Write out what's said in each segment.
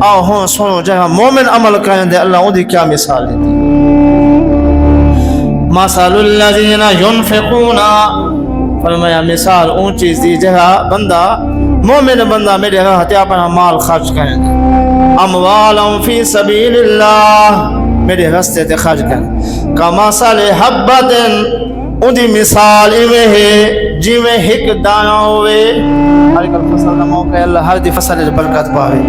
آؤ ہوں سنو جہاں مومن عمل کریں دے اللہ اودی کیا مثال دیتی مثال الذین ينفقون فرمایا مثال اون چیز دی جہاں بندہ مومن بندہ میرے راہ تے اپنا مال خرچ کریں اموالا فی سبیل اللہ میرے راستے تے خرچ کریں کمثل حبۃ اون دی مثال ایویں ہے جویں ایک دانہ ہوئے ہر ایک فصل دا موقع اللہ ہر دی فصل وچ برکت پاوے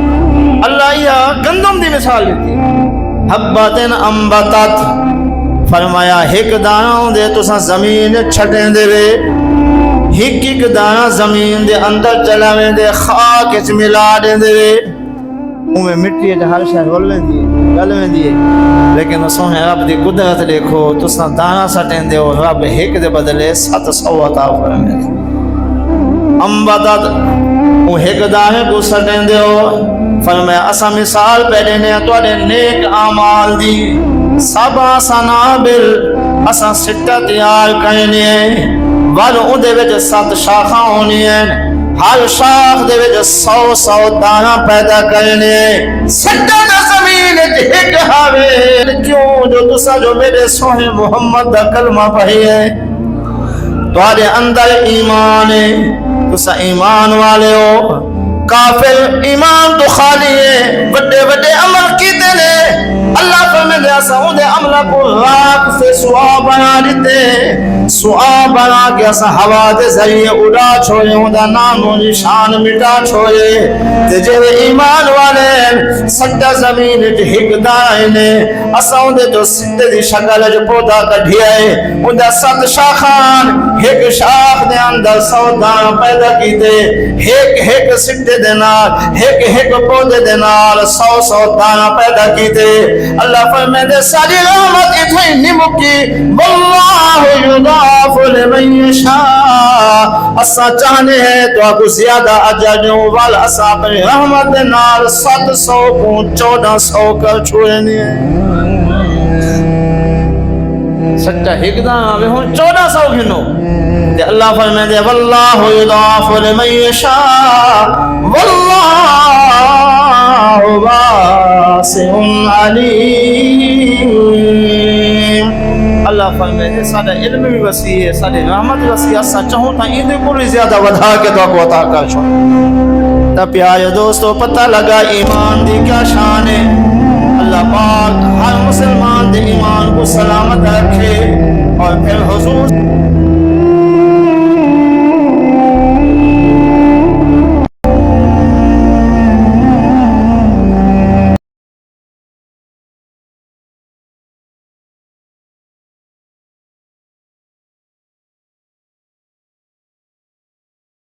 اللہ یا گندم دی مثال دیتی حبۃ انبتت فرمایا ایک دانہ دے تساں زمین چھٹیں دے وے ایک ایک دانہ زمین دے اندر چلاویں دے خاک وچ ملا دے وے اوے مٹی وچ ہر شے رول ویندی ہے گل ویندی ہے لیکن سونے رب دی قدرت دیکھو تساں دانہ سٹیں دے ہو رب ایک دے بدلے 700 عطا فرمائے انبتت او ایک دانے کو سٹیں دے ہو فرمایا اسا مثال پہلے نے تواڈے نیک اعمال دی سبا سنابل اسا سٹا تیار کرنے ول اودے وچ 7 شاخاں ہونیاں ہر شاخ دے وچ 100 دانہ پیدا کرنے سٹا دا زمین ایک ہاوے کیوں جو تسا جو میرے سونے محمد دا کلمہ پڑھی ہے تواڈے اندر ایمان ہے تسا ایمان والے ہو کافر ایمان تو خالی ہے بڑے بڑے عمل کیتے نے اللہ فرمائے ایسا اون دے عملہ کو راک سے سوا بنا دیتے سوا بنا کے ایسا ہوا دے ذریعے اڑا چھوڑے اون دا نام و نشان مٹا چھوڑے تے جے ایمان والے سٹا زمین تے ہک دائیں نے اسا اون دے تو سٹے دی شکل جو پودا کڈھیا ہے اون دا 7 شاخان ایک شاخ دے اندر 100 دانہ پیدا کیتے ایک سٹے دے نال ایک پودے دے نال 100 دانہ پیدا کیتے اللہ فرمائے دے ساری رحمت اتھے نمکی واللہ یضاعف لمن یشاء اسا چاہنے ہیں تو آپ کو زیادہ اجر دیں وال اسا اپنی رحمت دے نال 700 کو 1400 کر چھوڑنے سچا ایک دانہ ہوں 1400 گھنو دے اللہ فرمائے دے واللہ یضاعف لمن یشاء واللہ واسع علیم اللہ فرمائے دے سارا علم بھی وسیع ہے سارے رحمت وسیع اسا چاہوں تا ایندے کو بھی زیادہ ودھا کے تو آپ کو عطا کر چھوڑ تا پیارے دوستو پتہ لگا ایمان دی کیا شان ہے اللہ پاک ہر مسلمان دے ایمان کو سلامت رکھے اور پھر حضور